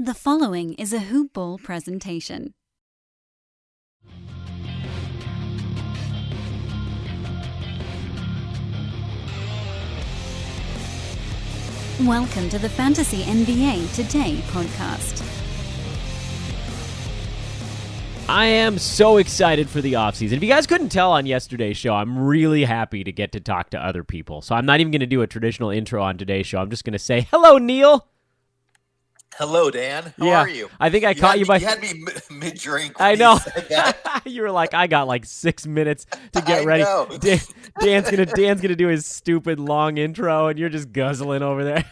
The following is a Hoop Ball presentation. Welcome to the Fantasy NBA Today podcast. I am so excited for the offseason. If you guys couldn't tell on yesterday's show, I'm really happy to get to talk to other people. So I'm not even going to do a traditional intro on today's show. I'm just going to say, hello, Neil. Hello, Dan. How are you? I think I caught you by... You had me mid-drink. I know. You, you were like, I got like 6 minutes to get ready. Dan's gonna do his stupid long intro, and you're just guzzling over there.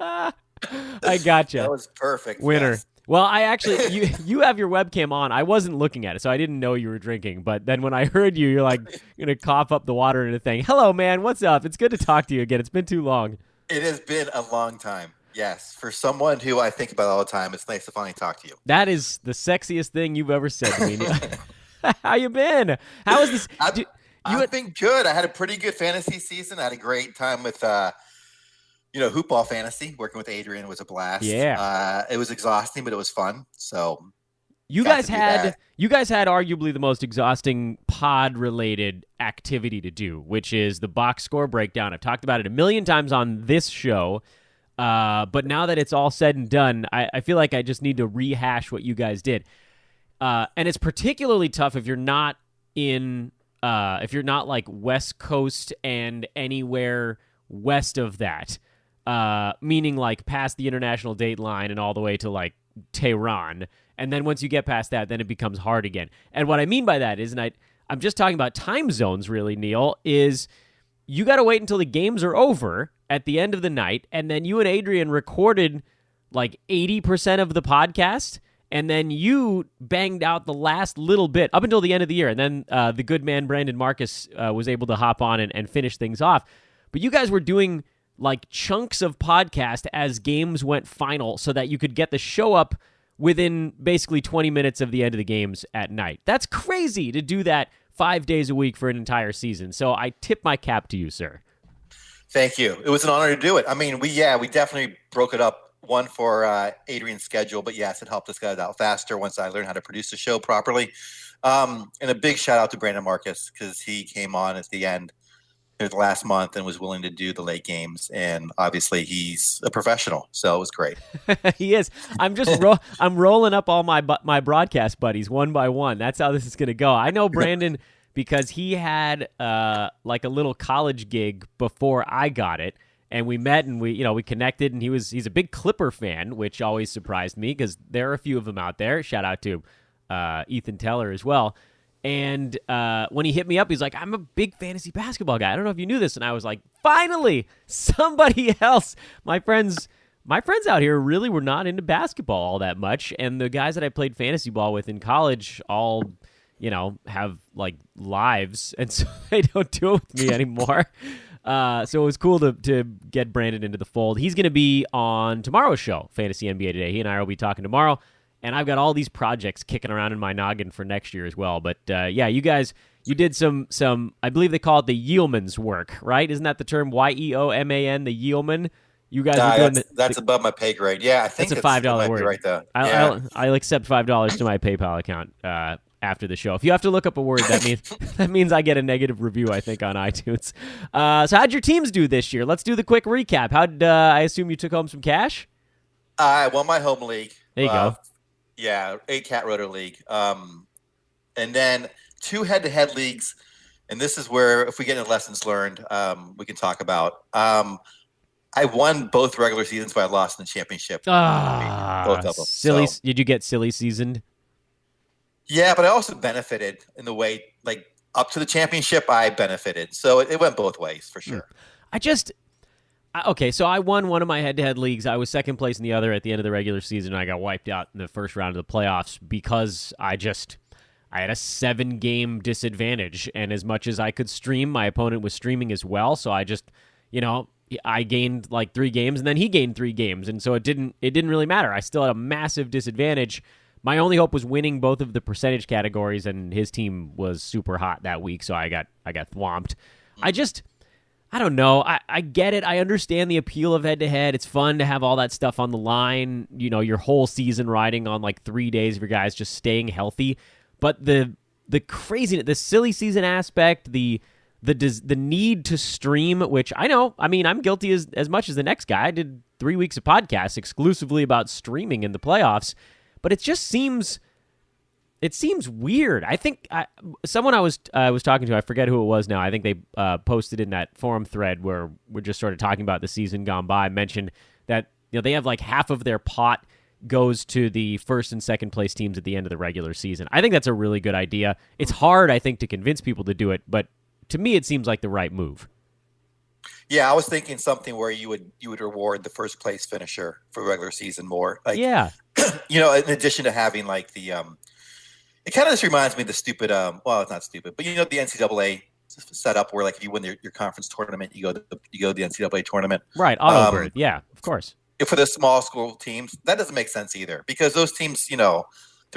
I gotcha. That was perfect. Winner. Yes. Well, I actually, you have your webcam on. I wasn't looking at it, so I didn't know you were drinking. But then when I heard you, you're like, going to cough up the water into a thing. Hello, man. What's up? It's good to talk to you again. It's been too long. It has been a long time. Yes. For someone who I think about all the time, it's nice to finally talk to you. That is the sexiest thing you've ever said to me. How you been? How is this? I've been good. I had a pretty good fantasy season. I had a great time with, Hoop Ball Fantasy. Working with Adrian was a blast. Yeah. It was exhausting, but it was fun. So you guys had arguably the most exhausting pod-related activity to do, which is the box score breakdown. I've talked about it a million times on this show. But now that it's all said and done, I feel like I just need to rehash what you guys did. And it's particularly tough if you're not like West Coast and anywhere west of that, meaning like past the international date line and all the way to like Tehran. And then once you get past that, then it becomes hard again. And what I mean by that is, and I'm just talking about time zones really, Neil, is you got to wait until the games are over at the end of the night, and then you and Adrian recorded like 80% of the podcast, and then you banged out the last little bit up until the end of the year, and then the good man Brandon Marcus was able to hop on and finish things off. But you guys were doing like chunks of podcast as games went final so that you could get the show up within basically 20 minutes of the end of the games at night. That's crazy to do that 5 days a week for an entire season. So I tip my cap to you, sir. Thank you. It was an honor to do it. I mean, we definitely broke it up, one for Adrian's schedule, but yes, it helped us get it out faster once I learned how to produce the show properly. And a big shout out to Brandon Marcus because he came on at the end of the last month and was willing to do the late games. And obviously he's a professional, so it was great. He is. I'm just I'm rolling up all my broadcast buddies one by one. That's how this is going to go. I know Brandon because he had like a little college gig before I got it, and we met and we connected, and he's a big Clipper fan, which always surprised me because there are a few of them out there. Shout out to Ethan Teller as well. And when he hit me up, he's like, I'm a big fantasy basketball guy. I don't know if you knew this. And I was like, finally, somebody else. My friends out here really were not into basketball all that much. And the guys that I played fantasy ball with in college all, have like lives. And so they don't do it with me anymore. So it was cool to get Brandon into the fold. He's going to be on tomorrow's show, Fantasy NBA Today. He and I will be talking tomorrow. And I've got all these projects kicking around in my noggin for next year as well. But you guys, you did some I believe they call it the yeoman's work, right? Isn't that the term? YEOMAN, the yeoman? You guys were doing that's above my pay grade. Yeah, I think that's a $5 word. Right there. I'll accept $5 to my PayPal account after the show. If you have to look up a word, that means I get a negative review, I think, on iTunes. So how'd your teams do this year? Let's do the quick recap. I assume you took home some cash? I won my home league. There you go. Yeah, 8-cat rotor league. And then 2 head-to-head leagues. And this is where, if we get into lessons learned, we can talk about. I won both regular seasons, but I lost in the championship. Both of them. Silly. So. Did you get silly seasoned? Yeah, but I also benefited in the way, like, up to the championship, I benefited. So it went both ways, for sure. Okay, so I won one of my head-to-head leagues. I was second place in the other at the end of the regular season. I got wiped out in the first round of the playoffs because I had a 7-game disadvantage. And as much as I could stream, my opponent was streaming as well. So I just, I gained like 3 games, and then he gained 3 games. And so it didn't really matter. I still had a massive disadvantage. My only hope was winning both of the percentage categories, and his team was super hot that week, so I got thwomped. I don't know. I get it. I understand the appeal of head-to-head. It's fun to have all that stuff on the line. Your whole season riding on like 3 days of your guys just staying healthy. But the craziness, the silly season aspect, the need to stream, which I know. I mean, I'm guilty as much as the next guy. I did 3 weeks of podcasts exclusively about streaming in the playoffs. But it just seems weird. I think someone I was talking to, I forget who it was now. I think they posted in that forum thread where we're just sort of talking about the season gone by, mentioned that they have like half of their pot goes to the first and second place teams at the end of the regular season. I think that's a really good idea. It's hard, I think, to convince people to do it, but to me, it seems like the right move. Yeah, I was thinking something where you would reward the first place finisher for regular season more. Like, yeah, in addition to having like the it kind of just reminds me of the stupid well, it's not stupid, but the NCAA setup where like if you win your conference tournament, you go to the NCAA tournament. Right, auto bird. Yeah, of course. For the small school teams, that doesn't make sense either because those teams, the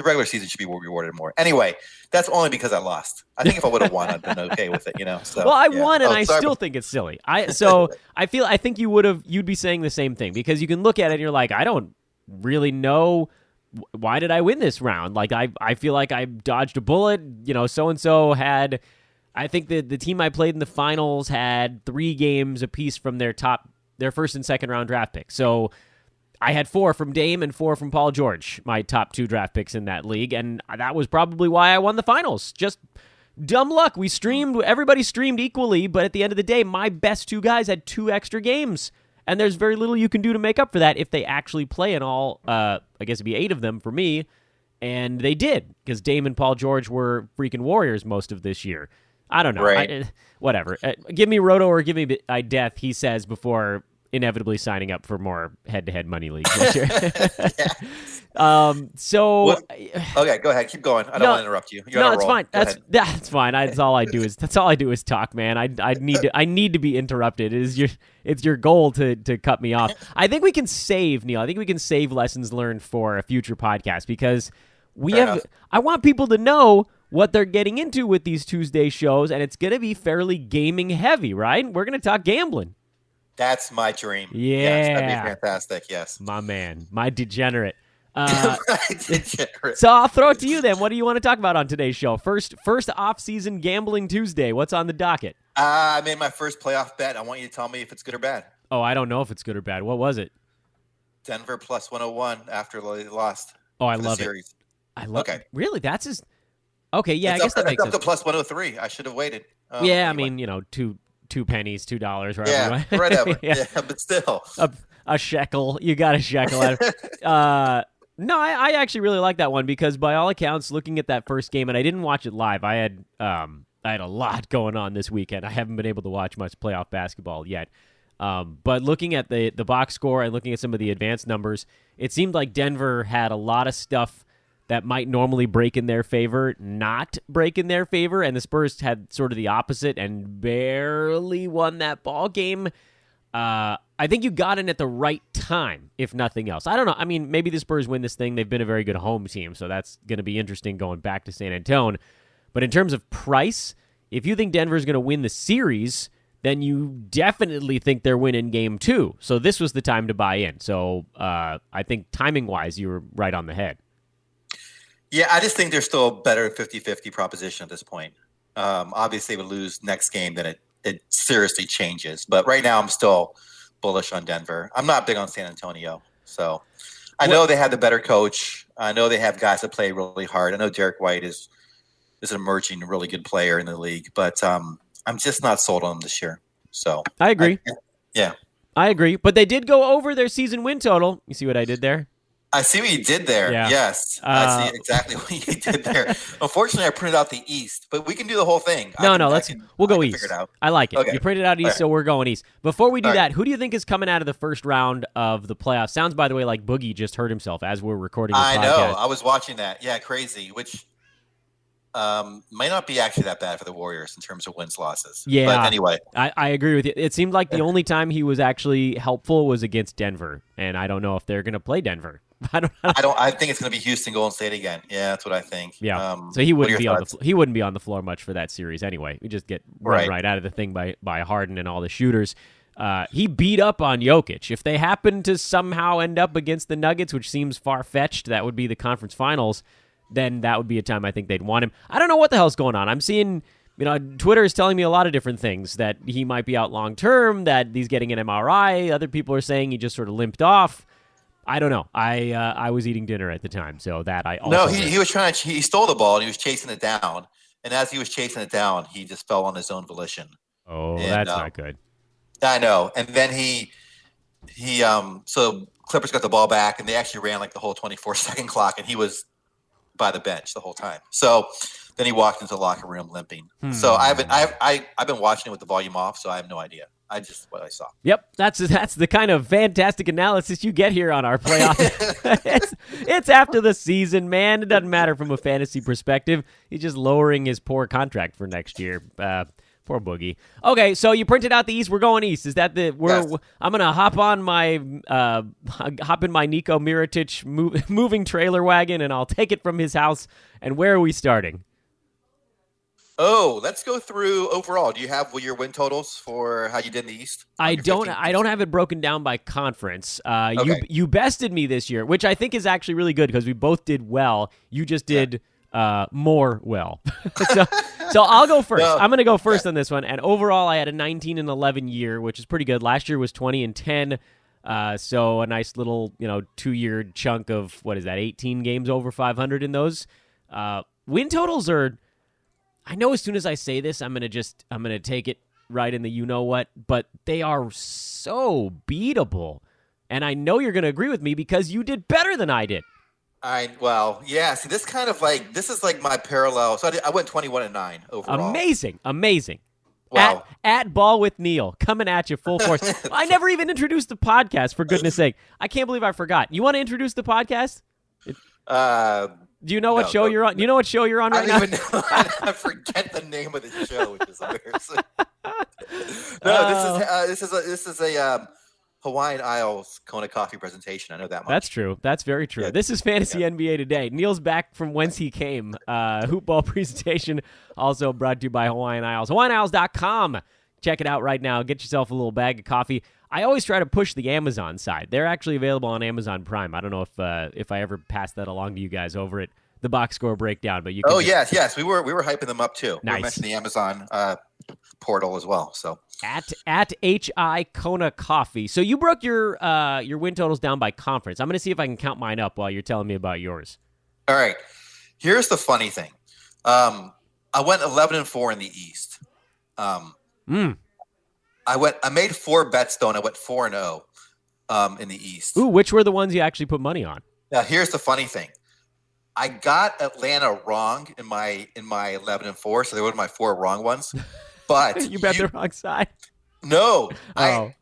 regular season should be rewarded more. Anyway, that's only because I lost. I think if I would have won, I'd been okay with it, So, well, I won, and I still think it's silly. I think you'd be saying the same thing because you can look at it and you're like, I don't really know why did I win this round. Like I feel like I dodged a bullet. So and so had. I think the team I played in the finals had 3 games apiece from their first and second round draft picks. So I had 4 from Dame and 4 from Paul George, my top 2 draft picks in that league, and that was probably why I won the finals. Just dumb luck. Everybody streamed equally, but at the end of the day, my best 2 guys had 2 extra games, and there's very little you can do to make up for that if they actually play in all, I guess it'd be 8 of them for me, and they did, because Dame and Paul George were freaking Warriors most of this year. I don't know. Right. Whatever. Give me Roto or give me death, he says, before inevitably signing up for more head-to-head money leagues this year. Okay, go ahead. Keep going. I don't want to interrupt you. It's fine. That's fine. That's all I do is talk, man. I need to be interrupted. It's your goal to cut me off. I think we can save, Neil. I think we can save lessons learned for a future podcast because I want people to know what they're getting into with these Tuesday shows, and it's going to be fairly gaming heavy, right? We're going to talk gambling. That's my dream. Yeah. Yes, that'd be fantastic, yes. My man. My degenerate. So I'll throw it to you then. What do you want to talk about on today's show? First off-season gambling Tuesday. What's on the docket? I made my first playoff bet. I want you to tell me if it's good or bad. Oh, I don't know if it's good or bad. What was it? Denver plus 101 after they lost. Oh, I love it. I love it. Really? That's his... Okay, yeah, I guess that makes sense. Up to plus 103. I should have waited. Yeah, anyway. I mean, two pennies, $2, right? Yeah, whatever. yeah, but still. A shekel. You got a shekel out of No, I actually really like that one because by all accounts, looking at that first game, and I didn't watch it live. I had a lot going on this weekend. I haven't been able to watch much playoff basketball yet. But looking at the box score and looking at some of the advanced numbers, it seemed like Denver had a lot of stuff that might normally break in their favor, not break in their favor, and the Spurs had sort of the opposite and barely won that ball game. I think you got in at the right time, if nothing else. I don't know. I mean, maybe the Spurs win this thing. They've been a very good home team, so that's going to be interesting going back to San Antonio. But in terms of price, if you think Denver's going to win the series, then you definitely think they're winning game 2. So this was the time to buy in. So I think timing-wise, you were right on the head. Yeah, I just think they're still a better 50-50 proposition at this point. Obviously, if we lose next game, then it seriously changes. But right now, I'm still bullish on Denver. I'm not big on San Antonio. So I know they have the better coach. I know they have guys that play really hard. I know Derek White is an emerging, really good player in the league. But I'm just not sold on them this year. So I agree. I agree. But they did go over their season win total. You see what I did there? I see what you did there. Yeah. Yes. I see exactly what you did there. Unfortunately, I printed out the East, but we can do the whole thing. We'll go East. Figure it out. I like it. Okay. You printed out East, so we're going East. Before we do that, who do you think is coming out of the first round of the playoffs? Sounds, by the way, like Boogie just hurt himself as we're recording this podcast. I know. I was watching that. Yeah, crazy, which might not be actually that bad for the Warriors in terms of wins, losses. Yeah. But anyway. I agree with you. It seemed like the only time he was actually helpful was against Denver, and I don't know if they're going to play Denver. I think it's going to be Houston Golden State again. Yeah, that's what I think. Yeah. So he wouldn't be on the floor much for that series anyway. We just get run right out of the thing by Harden and all the shooters. He beat up on Jokic. If they happen to somehow end up against the Nuggets, which seems far-fetched, that would be the conference finals, then that would be a time I think they'd want him. I don't know what the hell's going on. I'm seeing, Twitter is telling me a lot of different things, that he might be out long-term, that he's getting an MRI. Other people are saying he just sort of limped off. I don't know. I was eating dinner at the time, so that I also... No, he was trying to... He stole the ball, and he was chasing it down. And as he was chasing it down, he just fell on his own volition. Oh, that's not good. I know. And then so Clippers got the ball back, and they actually ran like the whole 24-second clock, and he was by the bench the whole time. So then he walked into the locker room limping. So I've been watching it with the volume off, so I have no idea. What I saw. Yep, that's the kind of fantastic analysis you get here on our playoff. it's after the season, man. It doesn't matter from a fantasy perspective. He's just lowering his poor contract for next year. Poor Boogie. Okay, so you printed out the East. We're going East. Is that Yes. I'm gonna hop in my Nico Mirotic moving trailer wagon, and I'll take it from his house. And where are we starting? Oh, let's go through overall. Do you have your win totals for how you did in the East? I don't have it broken down by conference. Okay. You bested me this year, which I think is actually really good because we both did well. You just did more well. so I'll go first. No. I'm going to go first on this one. And overall, I had a 19-11 year, which is pretty good. Last year was 20-10. So a nice little 2-year chunk of 18 games over 500 in those. Win totals are. I know as soon as I say this, I'm gonna take it right in the what, but they are so beatable, and I know you're gonna agree with me because you did better than I did. Yeah. See, this is like my parallel. So I went 21-9 overall. Amazing. Wow. At Ball with Neil coming at you full force. I never even introduced the podcast, for goodness sake. I can't believe I forgot. You want to introduce the podcast? Do you know what show you're on? You know what show you're on right now? I don't even know. I forget the name of the show, which is embarrassing. No, this is a Hawaiian Isles Kona coffee presentation. I know that much. That's true. That's very true. Yeah. This is Fantasy NBA Today. Neil's back from whence he came. Hoop ball presentation, also brought to you by Hawaiian Isles. HawaiianIsles.com. Check it out right now. Get yourself a little bag of coffee. I always try to push the Amazon side. They're actually available on Amazon Prime. I don't know if I ever passed that along to you guys over at the Box Score Breakdown, but you can. Yes, we were hyping them up too. Nice. We mentioned the Amazon portal as well. So at HI Kona Coffee. So you broke your win totals down by conference. I'm going to see if I can count mine up while you're telling me about yours. All right. Here's the funny thing. I went 11-4 in the East. I made 4 bets though, and I went 4-0 in the East. Ooh, which were the ones you actually put money on? Now here's the funny thing. I got Atlanta wrong in my 11-4, so they were my 4 wrong ones. But you bet the wrong side. No, I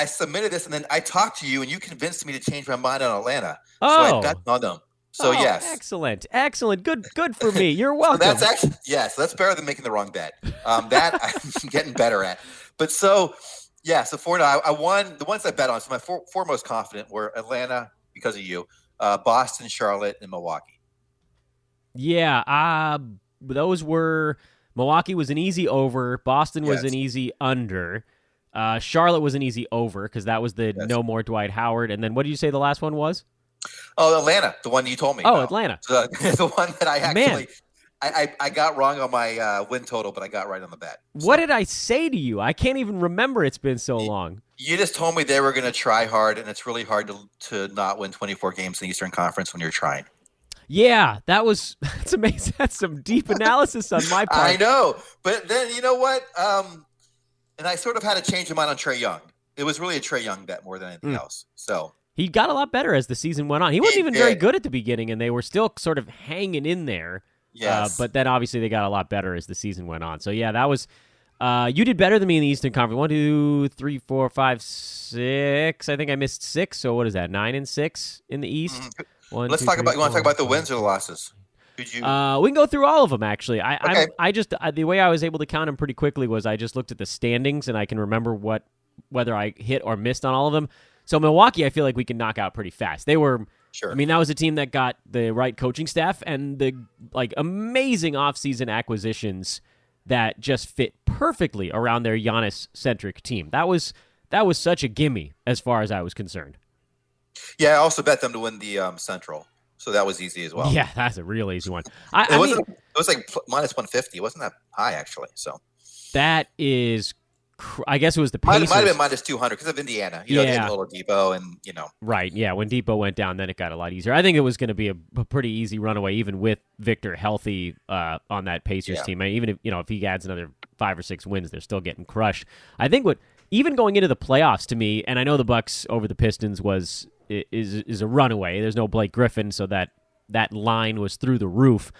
submitted this, and then I talked to you, and you convinced me to change my mind on Atlanta. So I bet on them. So yes, excellent. Good for me. You're welcome. So that's actually so that's better than making the wrong bet. That I'm getting better at. But so 4-0. I won the ones I bet on. So my four most confident were Atlanta because of you, Boston, Charlotte, and Milwaukee. Yeah, those were Milwaukee was an easy over. Boston was an easy under. Charlotte was an easy over because that was the no more Dwight Howard. And then what did you say the last one was? Oh, Atlanta, the one you told me. About. Atlanta. So, the one that I actually I got wrong on my win total, but I got right on the bet. So. What did I say to you? I can't even remember. It's been so long. You just told me they were going to try hard, and it's really hard to not win 24 games in the Eastern Conference when you're trying. Yeah, that's amazing. That's some deep analysis on my part. I know, but then you know what? And I sort of had to change my mind on Trae Young. It was really a Trae Young bet more than anything else. So he got a lot better as the season went on. He wasn't even very good at the beginning, and they were still sort of hanging in there. Yes. But then obviously they got a lot better as the season went on. So yeah, that was you did better than me in the Eastern Conference. 1, 2, 3, 4, 5, 6. I think I missed 6. So what is that? 9 and 6 in the East. Mm-hmm. You 1, want to talk about the wins or the losses? We can go through all of them actually. Okay. I just the way I was able to count them pretty quickly was I just looked at the standings and I can remember whether I hit or missed on all of them. So Milwaukee, I feel like we can knock out pretty fast. They were Sure. I mean, that was a team that got the right coaching staff and the amazing offseason acquisitions that just fit perfectly around their Giannis-centric team. That was such a gimme as far as I was concerned. Yeah, I also bet them to win the Central, so that was easy as well. Yeah, that's a real easy one. It was like minus 150. It wasn't that high, actually. So that is, I guess it was the Pacers. Might have been minus 200 because of Indiana. They had Oladipo and, Right, yeah. When Depot went down, then it got a lot easier. I think it was going to be a pretty easy runaway, even with Victor healthy on that Pacers team. Even if he adds another 5 or 6 wins, they're still getting crushed. I think even going into the playoffs to me, and I know the Bucks over the Pistons is a runaway. There's no Blake Griffin, so that line was through the roof.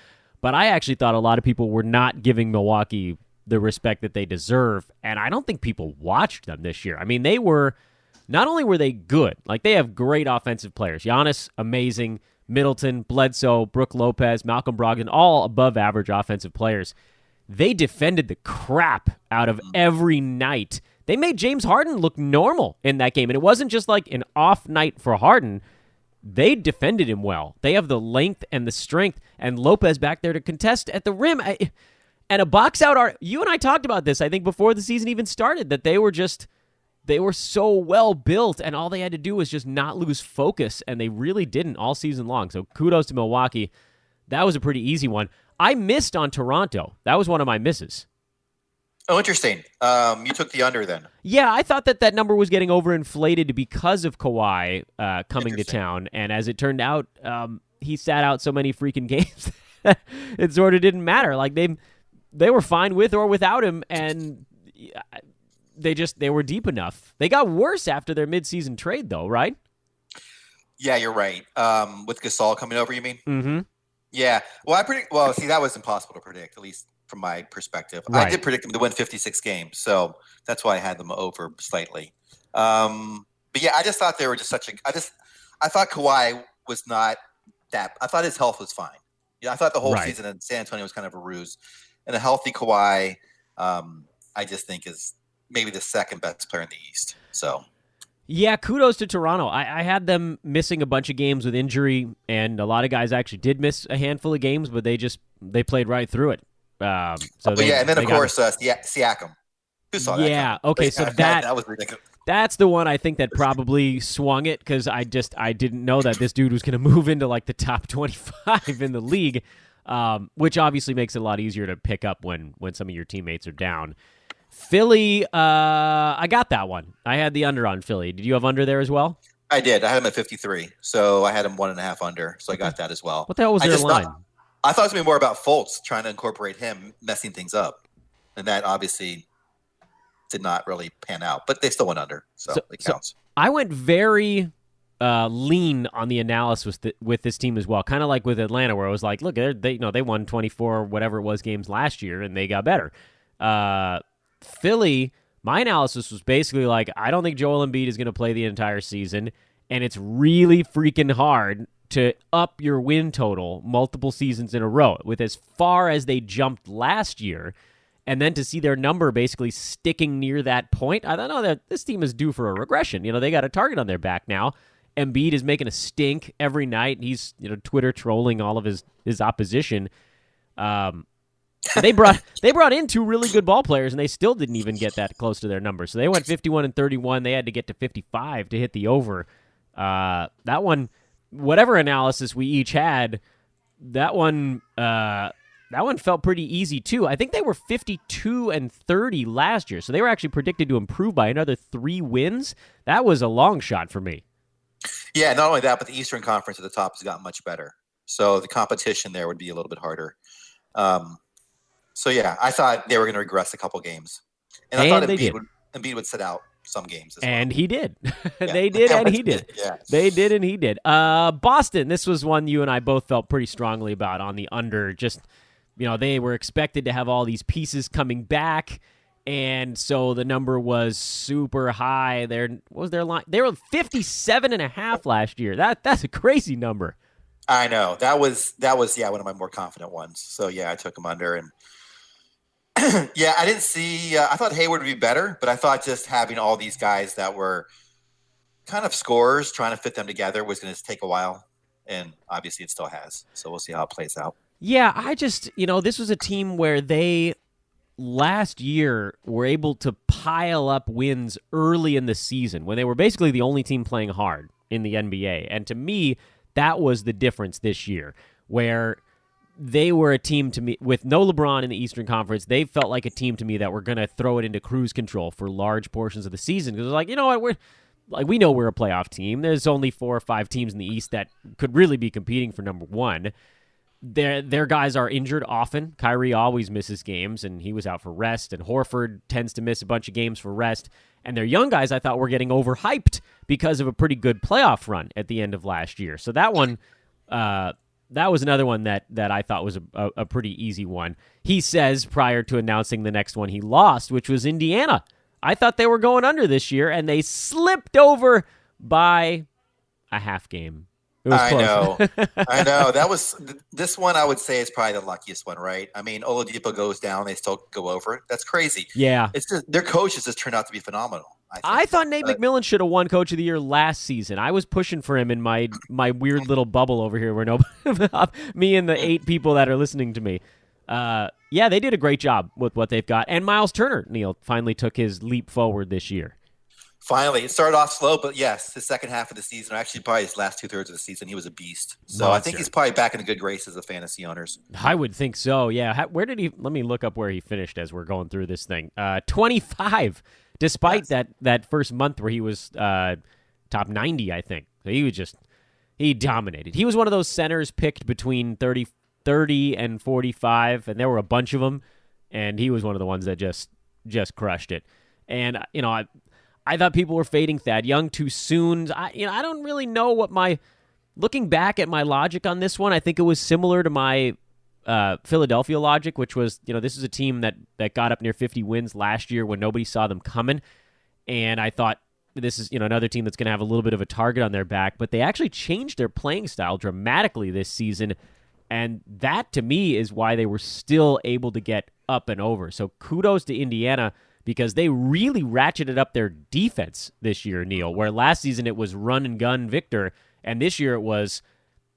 But I actually thought a lot of people were not giving Milwaukee the respect that they deserve, and I don't think people watched them this year. I mean, not only were they good, like they have great offensive players. Giannis, amazing. Middleton, Bledsoe, Brook Lopez, Malcolm Brogdon, all above average offensive players. They defended the crap out of every night. They made James Harden look normal in that game, and it wasn't just like an off night for Harden. They defended him well. They have the length and the strength, and Lopez back there to contest at the rim. And a box out, you and I talked about this, I think, before the season even started, that they were so well built, and all they had to do was just not lose focus, and they really didn't all season long. So kudos to Milwaukee. That was a pretty easy one. I missed on Toronto. That was one of my misses. Oh, interesting. You took the under then. Yeah, I thought that number was getting overinflated because of Kawhi coming to town, and as it turned out, he sat out so many freaking games it sort of didn't matter. Like they were fine with or without him, and they were deep enough. They got worse after their midseason trade, though, right? Yeah, you're right. With Gasol coming over, you mean? Mm-hmm. Yeah. See, that was impossible to predict, at least from my perspective. Right. I did predict them to win 56 games, so that's why I had them over slightly. But yeah, I just thought they were just I thought Kawhi was not that. I thought his health was fine. I thought the whole season in San Antonio was kind of a ruse. And a healthy Kawhi, I just think is maybe the second best player in the East. So, yeah, kudos to Toronto. I had them missing a bunch of games with injury, and a lot of guys actually did miss a handful of games, but they played right through it. And then of course Siakam. Who saw that? Yeah, okay, so that was ridiculous. That's the one I think that probably swung it, because I didn't know that this dude was going to move into like the top 25 in the league. Which obviously makes it a lot easier to pick up when some of your teammates are down. Philly, I got that one. I had the under on Philly. Did you have under there as well? I did. I had him at 53, so I had him 1.5 under, so I got that as well. What the hell was their line? I thought it was going to be more about Fultz trying to incorporate him messing things up, and that obviously did not really pan out, but they still went under, so it counts. I went very lean on the analysis with this team as well, kind of like with Atlanta, where it was like, look, they won 24 whatever it was games last year, and they got better. Philly, my analysis was basically like, I don't think Joel Embiid is going to play the entire season, and it's really freaking hard to up your win total multiple seasons in a row with as far as they jumped last year, and then to see their number basically sticking near that point. I don't know that this team is due for a regression. They got a target on their back now. Embiid is making a stink every night. He's Twitter trolling all of his opposition. They brought in 2 really good ball players, and they still didn't even get that close to their number. So they went 51-31. They had to get to 55 to hit the over. That one, whatever analysis we each had, that one felt pretty easy too. I think they were 52-30 last year, so they were actually predicted to improve by another 3 wins. That was a long shot for me. Yeah, not only that, but the Eastern Conference at the top has gotten much better. So the competition there would be a little bit harder. So yeah, I thought they were going to regress a couple games, and I thought Embiid would sit out some games as well. And he did. They did, and he did. Yeah. They did, and he did. Boston, this was one you and I both felt pretty strongly about on the under. Just, they were expected to have all these pieces coming back, and so the number was super high. What was their line? They were 57.5 last year. That's a crazy number. I know. That was one of my more confident ones. So yeah, I took them under, and yeah, I didn't see. I thought Hayward would be better, but I thought just having all these guys that were kind of scorers, trying to fit them together was going to take a while. and obviously it still has. So we'll see how it plays out. Yeah, I just, this was a team where they last year were able to pile up wins early in the season when they were basically the only team playing hard in the NBA. And to me, that was the difference this year, where they were a team to me with no LeBron in the Eastern Conference. They felt like a team to me that were going to throw it into cruise control for large portions of the season. Because it was like, you know what, we know we're a playoff team. There's only 4 or 5 teams in the East that could really be competing for number one. Their guys are injured often. Kyrie always misses games, and he was out for rest. And Horford tends to miss a bunch of games for rest. And their young guys, I thought, were getting overhyped because of a pretty good playoff run at the end of last year. So that one, that was another one that I thought was a pretty easy one. He says prior to announcing the next one he lost, which was Indiana. I thought they were going under this year, and they slipped over by a half game. It was close. I know. That was this one. I would say is probably the luckiest one, right? I mean, Oladipo goes down, they still go over it. That's crazy. Yeah, it's just their coaches just turned out to be phenomenal. I thought Nate McMillan should have won Coach of the Year last season. I was pushing for him in my weird little bubble over here, where me and the 8 people that are listening to me. Yeah, they did a great job with what they've got. And Miles Turner, Neil, finally took his leap forward this year. Finally, it started off slow, but yes, the second half of the season, actually probably his last 2/3 of the season, he was a beast. So Monster. I think he's probably back in the good graces of fantasy owners. I would think so, yeah. Where did he – let me look up where he finished as we're going through this thing. 25, despite that first month where he was top 90, I think. So he dominated. He was one of those centers picked between 30 and 45, and there were a bunch of them, and he was one of the ones that just crushed it. And, I thought people were fading Thad Young too soon. I don't really know what looking back at my logic on this one, I think it was similar to my Philadelphia logic, which was, this is a team that got up near 50 wins last year when nobody saw them coming. And I thought this is, another team that's going to have a little bit of a target on their back, but they actually changed their playing style dramatically this season. And that, to me, is why they were still able to get up and over. So kudos to Indiana, because they really ratcheted up their defense this year, Neil, where last season it was run and gun Victor, and this year it was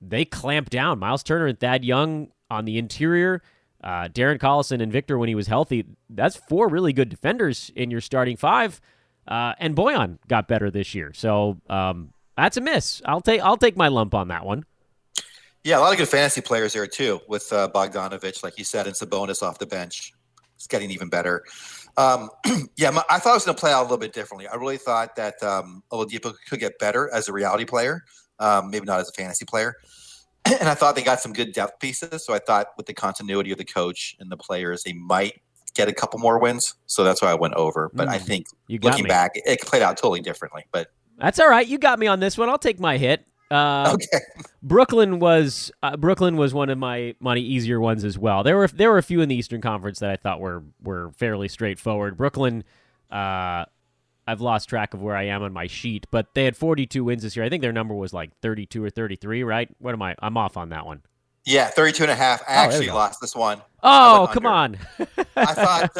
they clamped down. Miles Turner and Thad Young on the interior, Darren Collison and Victor when he was healthy. That's 4 really good defenders in your starting 5, and Bojan got better this year. So that's a miss. I'll take my lump on that one. Yeah, a lot of good fantasy players there too, with Bogdanovich, like you said, and Sabonis off the bench. It's getting even better. I thought it was going to play out a little bit differently. I really thought that Oladipo could get better as a reality player, maybe not as a fantasy player. And I thought they got some good depth pieces. So I thought with the continuity of the coach and the players, they might get a couple more wins. So that's why I went over. But I think looking back, it played out totally differently. But that's all right. You got me on this one. I'll take my hit. Okay. Brooklyn was one of my easier ones as well. There were a few in the Eastern Conference that I thought were fairly straightforward. Brooklyn, I've lost track of where I am on my sheet, but they had 42 wins this year. I think their number was like 32 or 33, right? What am I? I'm off on that one. Yeah, 32 and a half. I actually lost this one. Oh, come on. I thought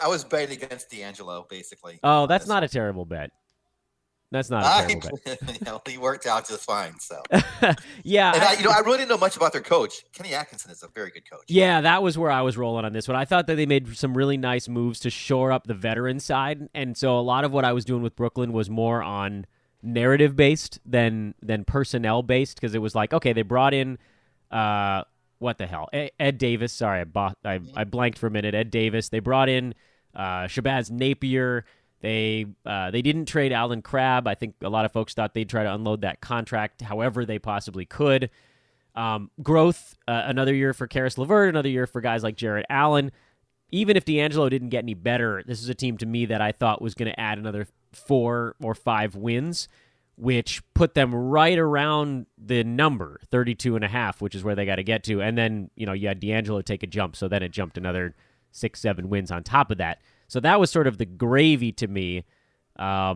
I was betting against D'Angelo, basically. Oh, that's not a terrible bet. That's not a terrible bet. He worked out just fine. So yeah, and I really didn't know much about their coach. Kenny Atkinson is a very good coach. Yeah, that was where I was rolling on this one. I thought that they made some really nice moves to shore up the veteran side, and so a lot of what I was doing with Brooklyn was more on narrative based than personnel based, because it was like, okay, they brought in what the hell, Ed Davis. Sorry, I blanked for a minute. Ed Davis. They brought in Shabazz Napier. They didn't trade Allen Crabbe. I think a lot of folks thought they'd try to unload that contract however they possibly could. Growth, another year for Karis LeVert, another year for guys like Jarrett Allen. Even if D'Angelo didn't get any better, this is a team to me that I thought was going to add another 4 or 5 wins, which put them right around the number, 32.5, which is where they got to get to. And then, you had D'Angelo take a jump, so then it jumped another 6-7 wins on top of that. So that was sort of the gravy to me. I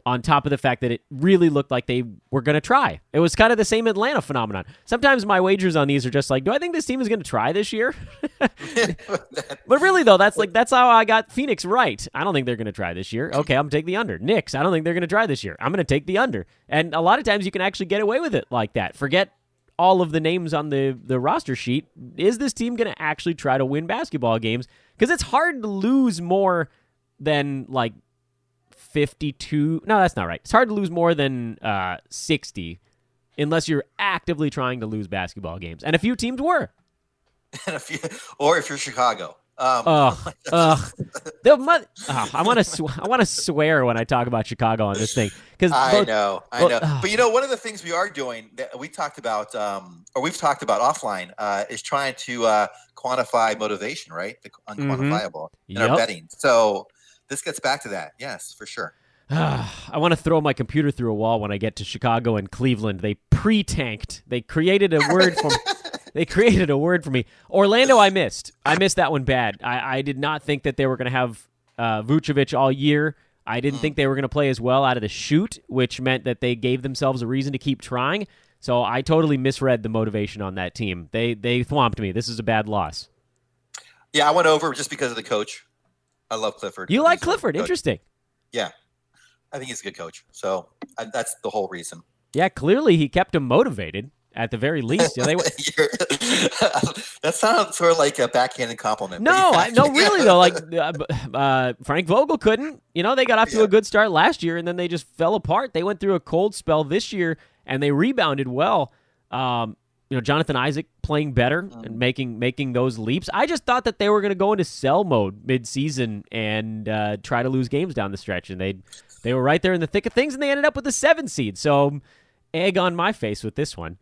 on top of the fact that it really looked like they were going to try. It was kind of the same Atlanta phenomenon. Sometimes my wagers on these are just like, do I think this team is going to try this year? But really, though, that's how I got Phoenix right. I don't think they're going to try this year. Okay, I'm going to take the under. Knicks, I don't think they're going to try this year. I'm going to take the under. And a lot of times you can actually get away with it like that. Forget all of the names on the roster sheet. Is this team going to actually try to win basketball games? Because it's hard to lose more than, like, 52. No, that's not right. It's hard to lose more than 60 unless you're actively trying to lose basketball games. And a few teams were. Or if you're Chicago. I want to swear when I talk about Chicago on this thing. I know. But one of the things we are doing that we talked about, or we've talked about offline, is trying to quantify motivation, right? The unquantifiable in our betting. So this gets back to that. Yes, for sure. I want to throw my computer through a wall when I get to Chicago and Cleveland. They pre-tanked. They created a word for me. They created a word for me. Orlando, I missed. I missed that one bad. I did not think that they were going to have Vucevic all year. I didn't think they were going to play as well out of the chute, which meant that they gave themselves a reason to keep trying. So I totally misread the motivation on that team. They thwomped me. This is a bad loss. Yeah, I went over just because of the coach. I love Clifford. You like Clifford? Interesting. Yeah. I think he's a good coach. So that's the whole reason. Yeah, clearly he kept him motivated at the very least. That sounds sort of like a backhanded compliment. No, really though. Like Frank Vogel couldn't. They got off to a good start last year, and then they just fell apart. They went through a cold spell this year, and they rebounded well. Jonathan Isaac playing better and making those leaps. I just thought that they were going to go into sell mode mid-season and try to lose games down the stretch, and they were right there in the thick of things, and they ended up with the 7 seed. So egg on my face with this one.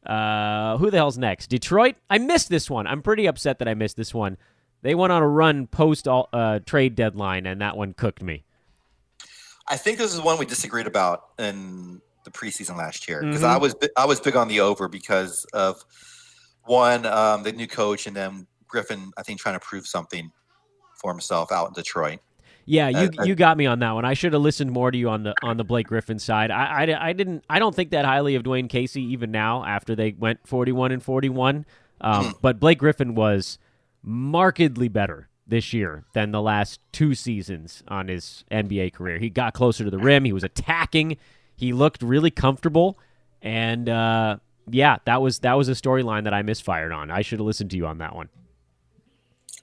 Who the hell's next? Detroit? I missed this one. I'm pretty upset that I missed this one. They went on a run post trade deadline, and that one cooked me. I think this is one we disagreed about in the preseason last year because I was big on the over because of one, the new coach, and then Griffin, I think, trying to prove something for himself out in Detroit. Yeah, you got me on that one. I should have listened more to you on the Blake Griffin side. I don't think that highly of Dwayne Casey even now after they went 41-41. But Blake Griffin was markedly better this year than the last 2 seasons on his NBA career. He got closer to the rim. He was attacking. He looked really comfortable. And that was a storyline that I misfired on. I should have listened to you on that one.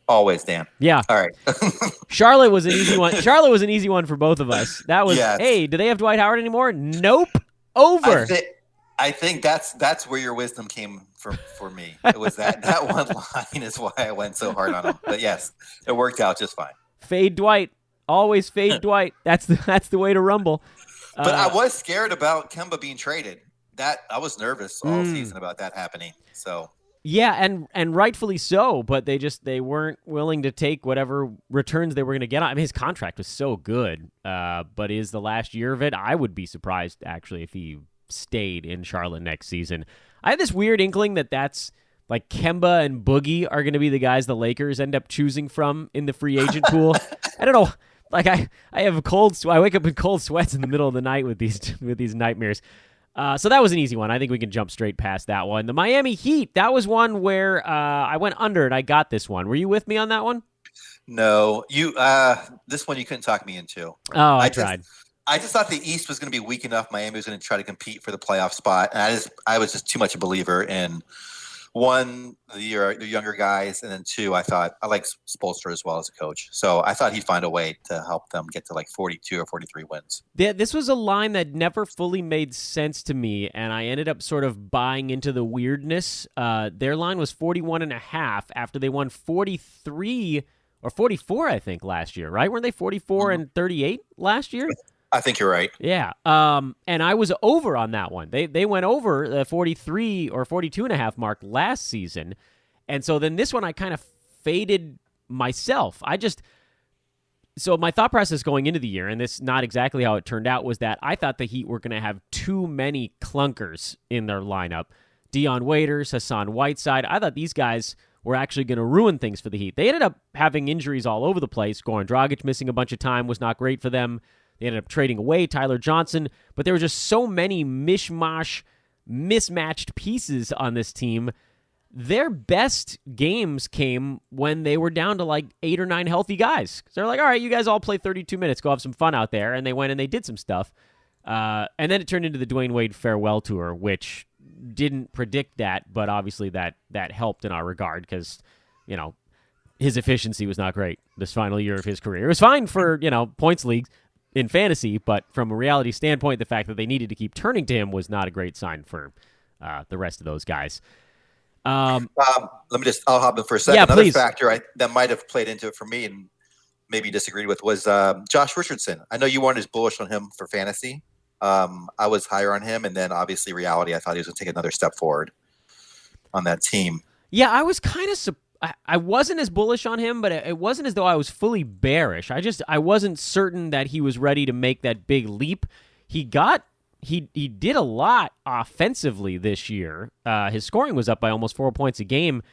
Always, Dan. Yeah. All right. Charlotte was an easy one. Charlotte was an easy one for both of us. That was, hey, do they have Dwight Howard anymore? Nope. Over. I think that's where your wisdom came for me. It was that one line is why I went so hard on him. But yes, it worked out just fine. Fade Dwight. Always fade Dwight. That's the way to rumble. But I was scared about Kemba being traded. I was nervous all season about that happening. So yeah, and rightfully so, but they weren't willing to take whatever returns they were going to get. I mean, his contract was so good, but is the last year of it? I would be surprised, actually, if he stayed in Charlotte next season. I have this weird inkling that's like Kemba and Boogie are going to be the guys the Lakers end up choosing from in the free agent pool. I don't know. Like I have I wake up in cold sweats in the middle of the night with these nightmares. So that was an easy one. I think we can jump straight past that one. The Miami Heat, that was one where I went under and I got this one. Were you with me on that one? No. This one you couldn't talk me into. Oh, I tried. I just thought the East was going to be weak enough. Miami was going to try to compete for the playoff spot. And I was just too much a believer in, one, the younger guys, and then two, I thought I like Spoelstra as well as a coach. So I thought he'd find a way to help them get to like 42 or 43 wins. This was a line that never fully made sense to me, and I ended up sort of buying into the weirdness. Their line was 41.5 after they won 43 or 44, I think, last year, right? Weren't they 44 and 38 last year? I think you're right. Yeah. And I was over on that one. They went over the 43 or 42.5 mark last season. And so then this one I kind of faded myself. So my thought process going into the year, and this is not exactly how it turned out, was that I thought the Heat were going to have too many clunkers in their lineup. Dion Waiters, Hassan Whiteside. I thought these guys were actually going to ruin things for the Heat. They ended up having injuries all over the place. Goran Dragic missing a bunch of time was not great for them. They ended up trading away Tyler Johnson, but there were just so many mismatched pieces on this team. Their best games came when they were down to like 8 or 9 healthy guys. So they're like, all right, you guys all play 32 minutes. Go have some fun out there. And they went and they did some stuff. And then it turned into the Dwayne Wade farewell tour, which didn't predict that, but obviously that helped in our regard because, his efficiency was not great this final year of his career. It was fine for, points leagues in fantasy, but from a reality standpoint, the fact that they needed to keep turning to him was not a great sign for the rest of those guys. I'll hop in for a second. Yeah, Another please. factor that might have played into it for me and maybe you disagreed with was Josh Richardson. I know you weren't as bullish on him for fantasy. I was higher on him, and then obviously reality, I thought he was going to take another step forward on that team. Yeah, I was kind of I wasn't as bullish on him, but it wasn't as though I was fully bearish. I wasn't certain that he was ready to make that big leap. He did a lot offensively this year. His scoring was up by almost 4 points a game,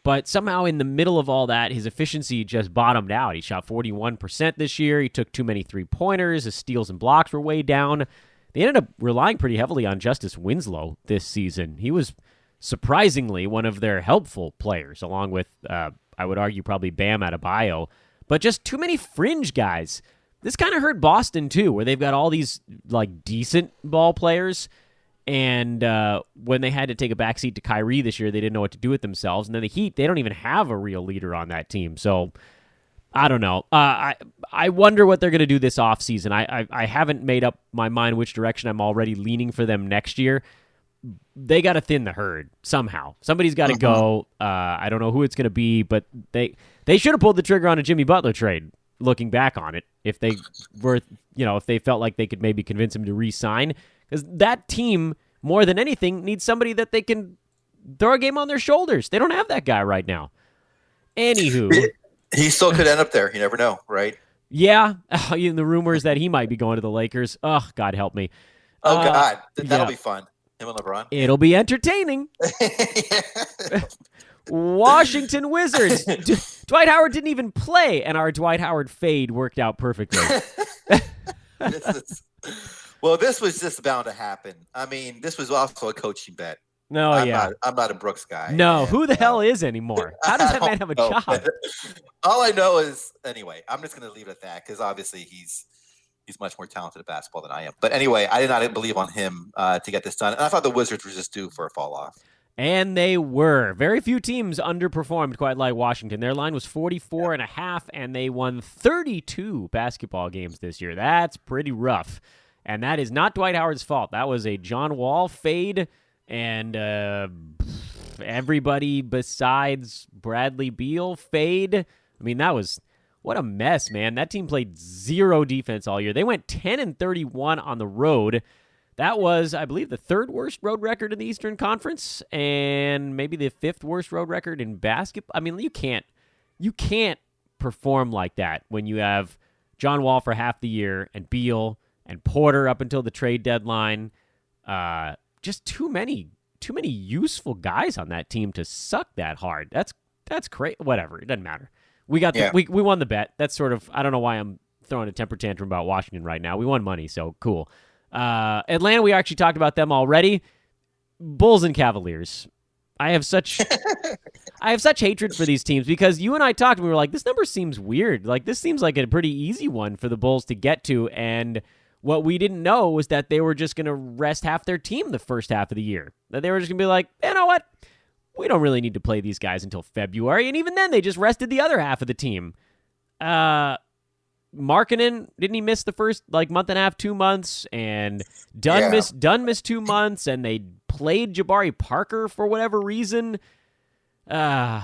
but somehow in the middle of all that, his efficiency just bottomed out. He shot 41% this year. He took too many three-pointers. His steals and blocks were way down. They ended up relying pretty heavily on Justice Winslow this season. He was surprisingly one of their helpful players, along with, I would argue, probably Bam Adebayo, but just too many fringe guys. This kind of hurt Boston, too, where they've got all these decent ball players, and when they had to take a backseat to Kyrie this year, they didn't know what to do with themselves. And then the Heat, they don't even have a real leader on that team. So, I don't know. I wonder what they're going to do this offseason. I haven't made up my mind which direction I'm already leaning for them next year. They got to thin the herd somehow. Somebody's got to go. I don't know who it's going to be, but they should have pulled the trigger on a Jimmy Butler trade. Looking back on it, if they were, if they felt like they could maybe convince him to re-sign, because that team more than anything needs somebody that they can throw a game on their shoulders. They don't have that guy right now. Anywho, he still could end up there. You never know, right? Yeah, the rumors that he might be going to the Lakers. Oh, God help me. Oh God, that'll be fun. Him and LeBron. It'll be entertaining. Washington Wizards. Dwight Howard didn't even play, and our Dwight Howard fade worked out perfectly. This was just bound to happen. I mean, this was also a coaching bet. No, I'm not a Brooks guy. No, and, who the hell is anymore? How does that man have a job? All I know is, anyway, I'm just going to leave it at that because obviously he's much more talented at basketball than I am. But anyway, I did not believe on him to get this done. And I thought the Wizards were just due for a fall off. And they were. Very few teams underperformed quite like Washington. Their line was 44.5, and they won 32 basketball games this year. That's pretty rough. And that is not Dwight Howard's fault. That was a John Wall fade, and everybody besides Bradley Beal fade. I mean, what a mess, man. That team played zero defense all year. They went 10-31 on the road. That was, I believe, the third worst road record in the Eastern Conference and maybe the fifth worst road record in basketball. I mean, you can't perform like that when you have John Wall for half the year and Beal and Porter up until the trade deadline. Just too many useful guys on that team to suck that hard. That's crazy. Whatever, it doesn't matter. We won the bet. That's sort of, I don't know why I'm throwing a temper tantrum about Washington right now. We won money, so cool. Atlanta, we actually talked about them already. Bulls and Cavaliers. I have such hatred for these teams because you and I talked and we were like, this number seems weird. Like, this seems like a pretty easy one for the Bulls to get to. And what we didn't know was that they were just going to rest half their team the first half of the year. That they were just going to be like, you know what? We don't really need to play these guys until February. And even then, they just rested the other half of the team. Markkanen, didn't he miss the first month and a half, 2 months? And Dunn missed 2 months, and they played Jabari Parker for whatever reason. There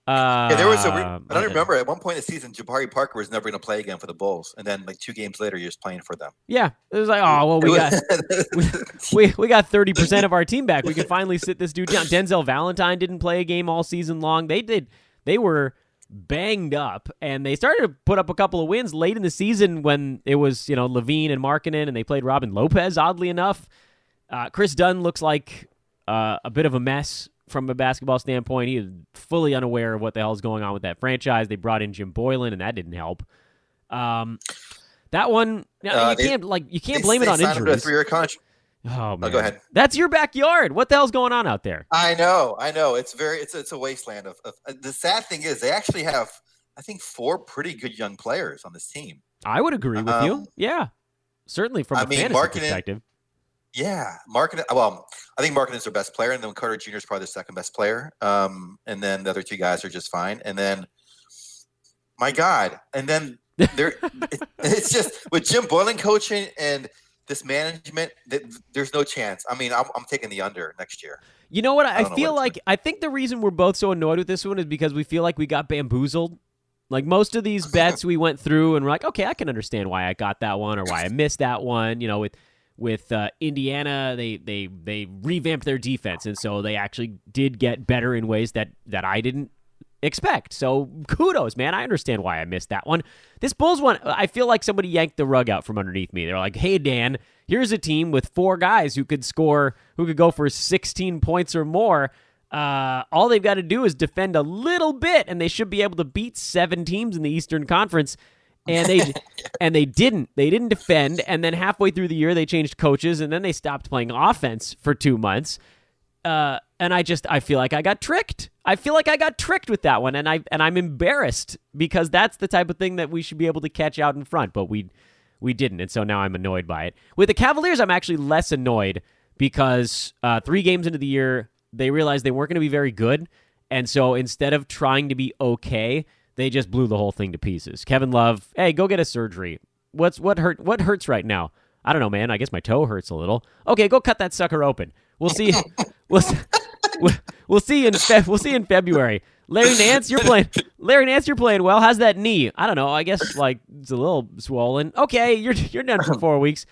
was I don't remember. At one point in the season, Jabari Parker was never going to play again for the Bulls, and then 2 games later, you're just playing for them. Yeah, it was like, oh well, we got 30% of our team back. We can finally sit this dude down. Denzel Valentine didn't play a game all season long. They were banged up, and they started to put up a couple of wins late in the season when it was Levine and Markkanen, and they played Robin Lopez. Oddly enough, Chris Dunn looks like a bit of a mess from a basketball standpoint. He is fully unaware of what the hell is going on with that franchise. They brought in Jim Boylan, and that didn't help. That one, you can't blame it on signed him to a injuries. 3-year contract. Oh man, go ahead. That's your backyard. What the hell's going on out there? I know. It's a wasteland of. The sad thing is they actually have, I think, 4 pretty good young players on this team. I would agree with you. Yeah, certainly from a fantasy perspective. Yeah, Markkinen. Well, I think Markkinen is their best player, and then Carter Jr. is probably the second best player. And then the other 2 guys are just fine. And then, my God, and then it's just with Jim Boylan coaching and this management, there's no chance. I mean, I'm taking the under next year. You know what? I think the reason we're both so annoyed with this one is because we feel like we got bamboozled. Like most of these bets we went through and we're like, okay, I can understand why I got that one or why I missed that one. You know, with Indiana, they revamped their defense, and so they actually did get better in ways that I didn't expect. So kudos, man. I understand why I missed that one. This Bulls one, I feel like somebody yanked the rug out from underneath me. They're like, hey, Dan, here's a team with 4 guys who could go for 16 points or more. All they've got to do is defend a little bit, and they should be able to beat 7 teams in the Eastern Conference. And they didn't. They didn't defend, and then halfway through the year they changed coaches, and then they stopped playing offense for 2 months. And I feel like I got tricked. I feel like I got tricked with that one, and I'm embarrassed because that's the type of thing that we should be able to catch out in front, but we didn't, and so now I'm annoyed by it. With the Cavaliers, I'm actually less annoyed because 3 games into the year, they realized they weren't going to be very good, and so instead of trying to be okay, they just blew the whole thing to pieces. Kevin Love, hey, go get a surgery. What hurts right now? I don't know, man. I guess my toe hurts a little. Okay, go cut that sucker open. We'll see. We'll see in February. Larry Nance, you're playing well. How's that knee? I don't know. I guess like it's a little swollen. Okay, you're done for 4 weeks.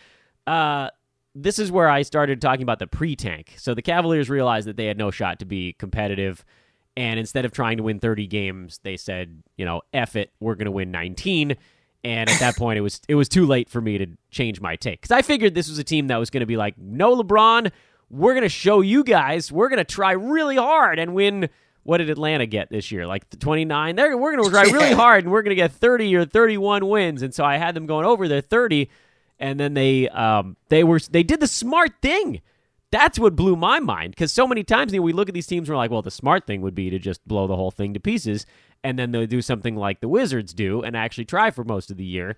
This is where I started talking about the pre-tank. So the Cavaliers realized that they had no shot to be competitive, and instead of trying to win 30 games, they said, F it, we're going to win 19. And at that point, it was too late for me to change my take. Because I figured this was a team that was going to be like, no, LeBron, we're going to show you guys. We're going to try really hard and win. What did Atlanta get this year? Like 29? We're going to try really hard, and we're going to get 30 or 31 wins. And so I had them going over their 30, and then they did the smart thing. That's what blew my mind, because so many times we look at these teams and we're like, well, the smart thing would be to just blow the whole thing to pieces, and then they'll do something like the Wizards do and actually try for most of the year.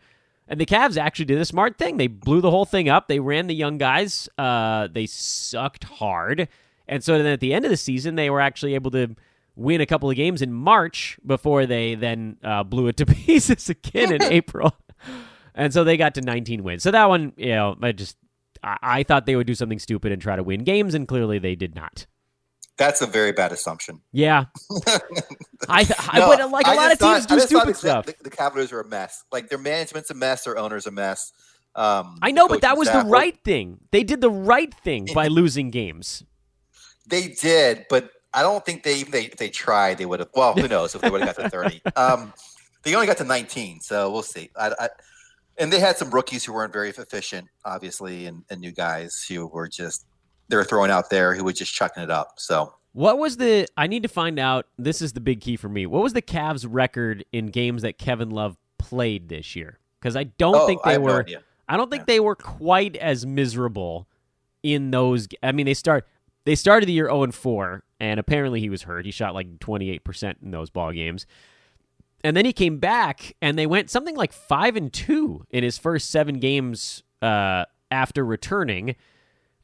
And the Cavs actually did a smart thing. They blew the whole thing up. They ran the young guys. They sucked hard. And so then at the end of the season, they were actually able to win a couple of games in March before they then blew it to pieces again in April. And so they got to 19 wins. So that one, I thought they would do something stupid and try to win games, and clearly they did not. That's a very bad assumption. Yeah. A lot of teams do stupid stuff. The Cavaliers are a mess. Like, their management's a mess, their owner's a mess. I know, but that was the right thing. They did the right thing by losing games. They did, but I don't think if they tried, they would have. Well, who knows if they would have got to 30. They only got to 19, so we'll see. And they had some rookies who weren't very efficient, obviously, and new guys who were just – they were throwing out there who were just chucking it up. So what was I need to find out – this is the big key for me. What was the Cavs' record in games that Kevin Love played this year? Because I don't think they were – I don't think they were quite as miserable in those – I mean, they started the year 0-4, and apparently he was hurt. He shot like 28% in those ball games. And then he came back, and they went something like 5-2 in his first 7 games after returning.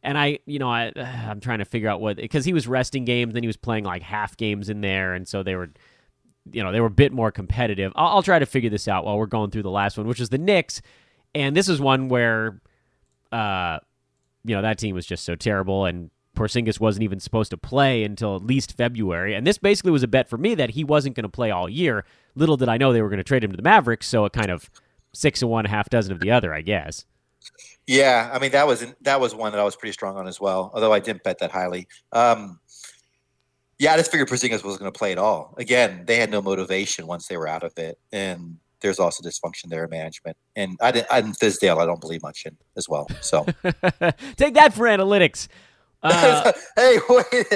And I'm trying to figure out what, because he was resting games, then he was playing like half games in there, and so they were a bit more competitive. I'll try to figure this out while we're going through the last one, which is the Knicks. And this is one where, that team was just so terrible, and Porzingis wasn't even supposed to play until at least February. And this basically was a bet for me that he wasn't going to play all year. Little did I know they were going to trade him to the Mavericks, so it kind of 6 of one, half dozen of the other, I guess. Yeah, I mean, that was one that I was pretty strong on as well, although I didn't bet that highly. I just figured Porzingis wasn't going to play at all. Again, they had no motivation once they were out of it, and there's also dysfunction there in management. And in Fizdale, I don't believe much in as well. So take that for analytics. Hey, wait!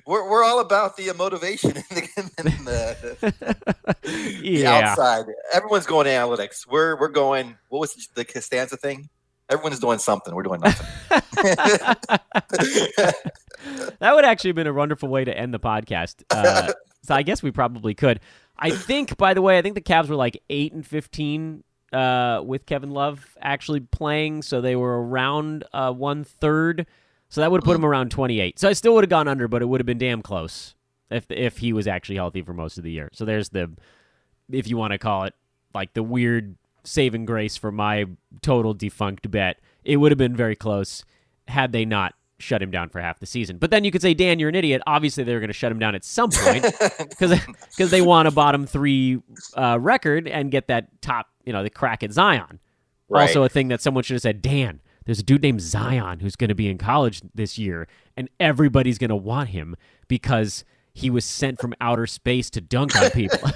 We're all about the motivation in the outside. Everyone's going analytics. We're going. What was the Costanza thing? Everyone's doing something. We're doing nothing. That would actually have been a wonderful way to end the podcast. So I guess we probably could. I think, by the way, the Cavs were like 8-15 with Kevin Love actually playing, so they were around 1/3. So that would have put him around 28. So I still would have gone under, but it would have been damn close if he was actually healthy for most of the year. So there's the, if you want to call it, like the weird saving grace for my total defunct bet. It would have been very close had they not shut him down for half the season. But then you could say, Dan, you're an idiot. Obviously, they were going to shut him down at some point because they want a bottom 3 record and get that top, the crack at Zion. Right. Also a thing that someone should have said, Dan, there's a dude named Zion who's going to be in college this year, and everybody's going to want him because he was sent from outer space to dunk on people.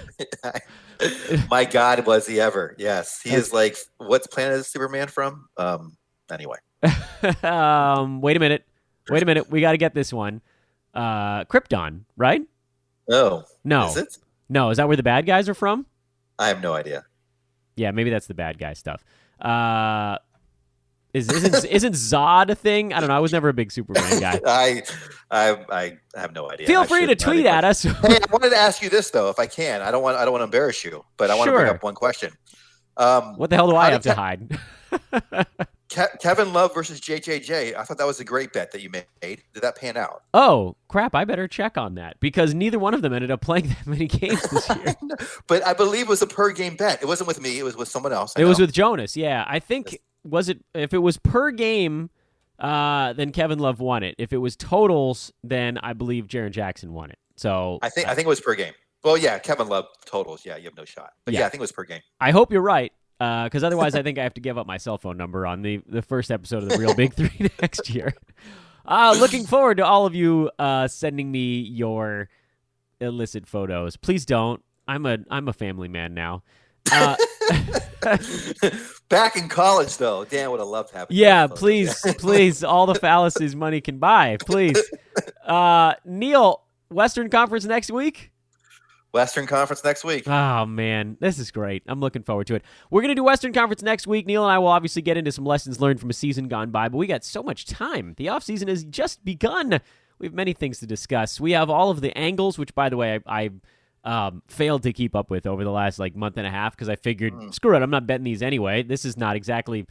My God, was he ever. Yes. He is like, what planet is Superman from? Anyway. Wait a minute. We got to get this one. Krypton, right? No. No. Is it? No. Is that where the bad guys are from? I have no idea. Yeah, maybe that's the bad guy stuff. Isn't Zod a thing? I don't know. I was never a big Superman guy. I have no idea. Feel free to tweet at us. Hey, I wanted to ask you this though, if I can. I don't want to embarrass you, but I want to bring up one question. What the hell do I have to hide? Kevin Love versus JJJ. I thought that was a great bet that you made. Did that pan out? Oh, crap. I better check on that because neither one of them ended up playing that many games this year. But I believe it was a per game bet. It wasn't with me. It was with someone else. It was with Jonas. Yeah. I think, if it was per game, then Kevin Love won it. If it was totals, then I believe Jaren Jackson won it. So I think it was per game. Well, yeah, Kevin Love totals. Yeah, you have no shot. But yeah I think it was per game. I hope you're right. Because otherwise, I think I have to give up my cell phone number on the first episode of the Real Big Three next year. Looking forward to all of you sending me your illicit photos. Please don't. I'm a family man now. Back in college, though, Dan would have loved having. Yeah, please, all the fallacies money can buy. Please, Neil, Western Conference next week. Western Conference next week. Oh, man. This is great. I'm looking forward to it. We're going to do Western Conference next week. Neil and I will obviously get into some lessons learned from a season gone by, but we got so much time. The offseason has just begun. We have many things to discuss. We have all of the angles, which, by the way, I failed to keep up with over the last month and a half because I figured, screw it, I'm not betting these anyway. This is not exactly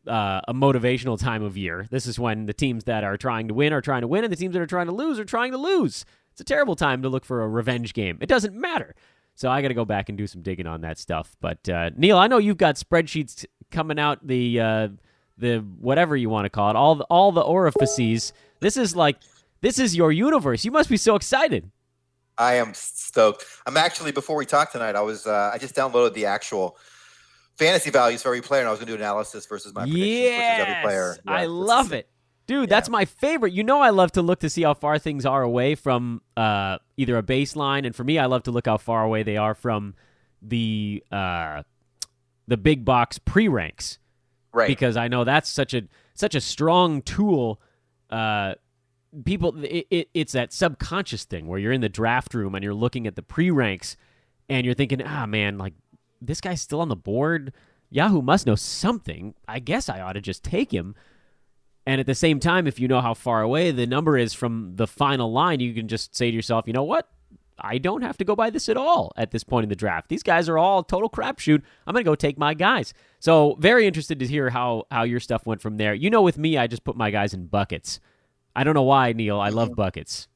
a motivational time of year. This is when the teams that are trying to win, and the teams that are trying to lose are trying to lose. It's a terrible time to look for a revenge game. It doesn't matter. So I got to go back and do some digging on that stuff. But Neil, I know you've got spreadsheets coming out, the whatever you want to call it, all the orifices. This is your universe. You must be so excited. I am stoked. I'm actually, before we talk tonight, I just downloaded the actual fantasy values for every player, and I was going to do analysis versus my predictions versus every player. Yeah, I love it. Dude, that's my favorite. I love to look to see how far things are away from either a baseline, and for me, I love to look how far away they are from the big box pre-ranks. Right. Because I know that's such a strong tool. People, it's that subconscious thing where you're in the draft room and you're looking at the pre-ranks and you're thinking, man, this guy's still on the board. Yahoo must know something. I guess I ought to just take him. And at the same time, if you know how far away the number is from the final line, you can just say to yourself, you know what? I don't have to go by this at all at this point in the draft. These guys are all total crapshoot. I'm going to go take my guys. So very interested to hear how your stuff went from there. With me, I just put my guys in buckets. I don't know why, Neil. I love buckets.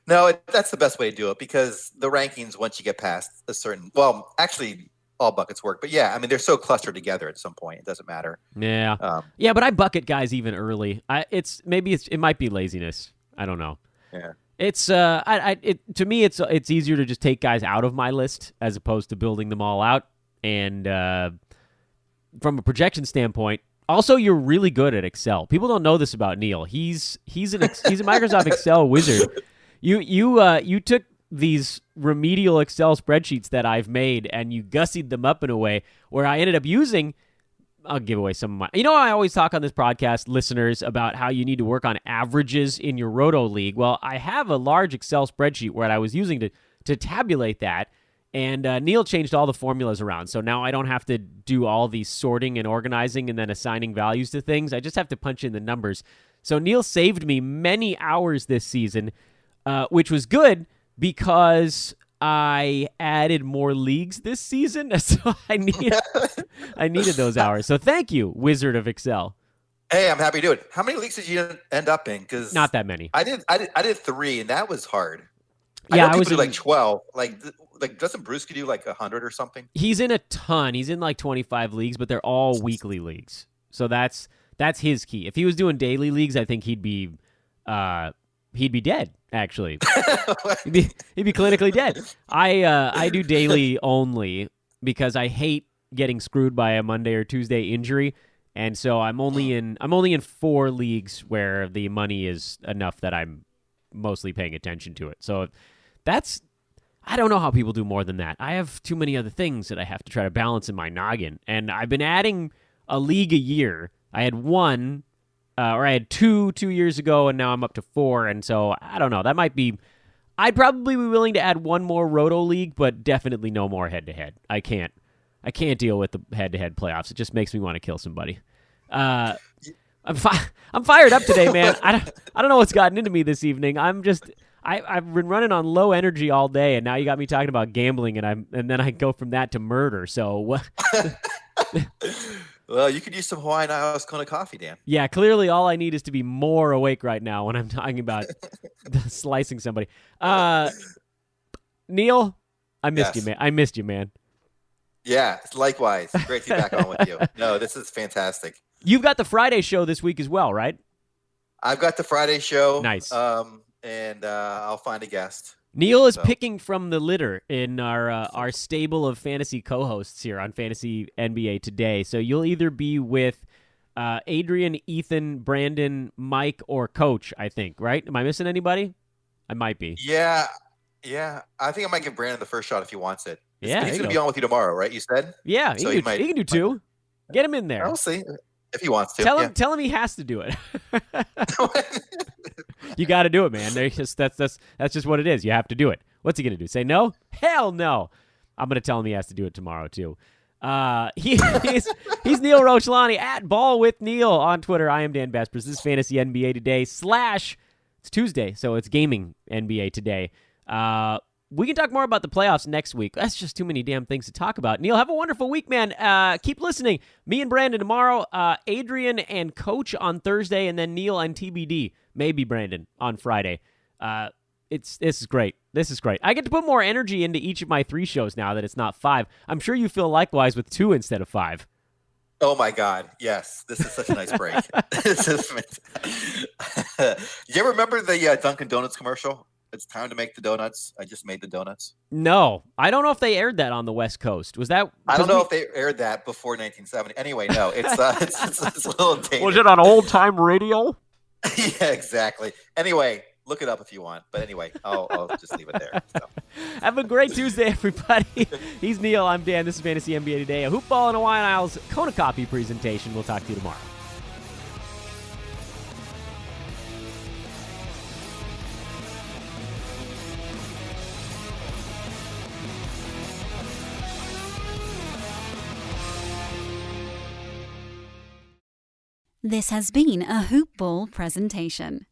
No, that's the best way to do it because the rankings, once you get past a certain – well, actually – all buckets work, but they're so clustered together at some point it doesn't matter. Yeah, but I bucket guys even early. It might be laziness. I don't know. Yeah, it's to me it's easier to just take guys out of my list as opposed to building them all out. And from a projection standpoint, also you're really good at Excel. People don't know this about Neil. He's a Microsoft Excel wizard. You took these remedial Excel spreadsheets that I've made, and you gussied them up in a way where I ended up using I'll give away some of my. I always talk on this podcast, listeners, about how you need to work on averages in your Roto League. Well, I have a large Excel spreadsheet where I was using to tabulate that, and Neil changed all the formulas around. So now I don't have to do all the sorting and organizing and then assigning values to things. I just have to punch in the numbers. So Neil saved me many hours this season, which was good because I added more leagues this season, so I needed those hours. So thank you, Wizard of Excel. Hey, I'm happy to do it. How many leagues did you end up in? Because not that many. I did 3, and that was hard. Yeah, I was do like 12. Like doesn't Brewski do like 100 or something? He's in a ton. He's in like 25 leagues, but they're all weekly leagues. So that's his key. If he was doing daily leagues, I think he'd be dead. Actually, he'd be clinically dead. I do daily only because I hate getting screwed by a Monday or Tuesday injury, and so I'm only in 4 leagues where the money is enough that I'm mostly paying attention to it. So I don't know how people do more than that. I have too many other things that I have to try to balance in my noggin, and I've been adding a league a year. I had one. Or I had 2 years ago, and now I'm up to 4, and so I don't know. That might be. I'd probably be willing to add one more Roto League, but definitely no more head-to-head. I can't deal with the head-to-head playoffs. It just makes me want to kill somebody. I'm fired up today, man. I don't know what's gotten into me this evening. I've been running on low energy all day, and now you got me talking about gambling, and then I go from that to murder. So what? Well, you could use some Hawaiian Isles Kona coffee, Dan. Yeah, clearly all I need is to be more awake right now when I'm talking about slicing somebody. Neil, I missed you, man. I missed you, man. Yeah, likewise. Great to be back on with you. No, this is fantastic. You've got the Friday show this week as well, right? I've got the Friday show. Nice. And I'll find a guest. Neil is picking from the litter in our stable of fantasy co-hosts here on Fantasy NBA Today. So you'll either be with Adrian, Ethan, Brandon, Mike, or Coach, I think, right? Am I missing anybody? I might be. Yeah. I think I might give Brandon the first shot if he wants it. Yeah, he's going to be on with you tomorrow, right? You said? Yeah, so he can do 2. Get him in there. I'll see if he wants to. Tell him he has to do it. You got to do it, man. That's just what it is. You have to do it. What's he going to do? Say no? Hell no. I'm going to tell him he has to do it tomorrow, too. He's Neil Rochlani at Ball with Neil on Twitter. I am Dan Besbris. This is Fantasy NBA Today / it's Tuesday, so it's Gaming NBA Today. We can talk more about the playoffs next week. That's just too many damn things to talk about. Neil, have a wonderful week, man. Keep listening. Me and Brandon tomorrow, Adrian and Coach on Thursday, and then Neil and TBD, maybe Brandon, on Friday. This is great. This is great. I get to put more energy into each of my 3 shows now that it's not 5. I'm sure you feel likewise with 2 instead of 5. Oh, my God. Yes. This is such a nice break. You ever remember the Dunkin' Donuts commercial? It's time to make the donuts. I just made the donuts. No, I don't know if they aired that on the West Coast. Was that? I don't know if they aired that before 1970. Anyway, no, it's a little dated. Was it on old time radio? Yeah, exactly. Anyway, look it up if you want. But anyway, I'll just leave it there. So. Have a great Tuesday, everybody. He's Neil. I'm Dan. This is Fantasy NBA Today, a Hoop Ball and Hawaiian Isles Kona Coffee presentation. We'll talk to you tomorrow. This has been a Hoop Ball presentation.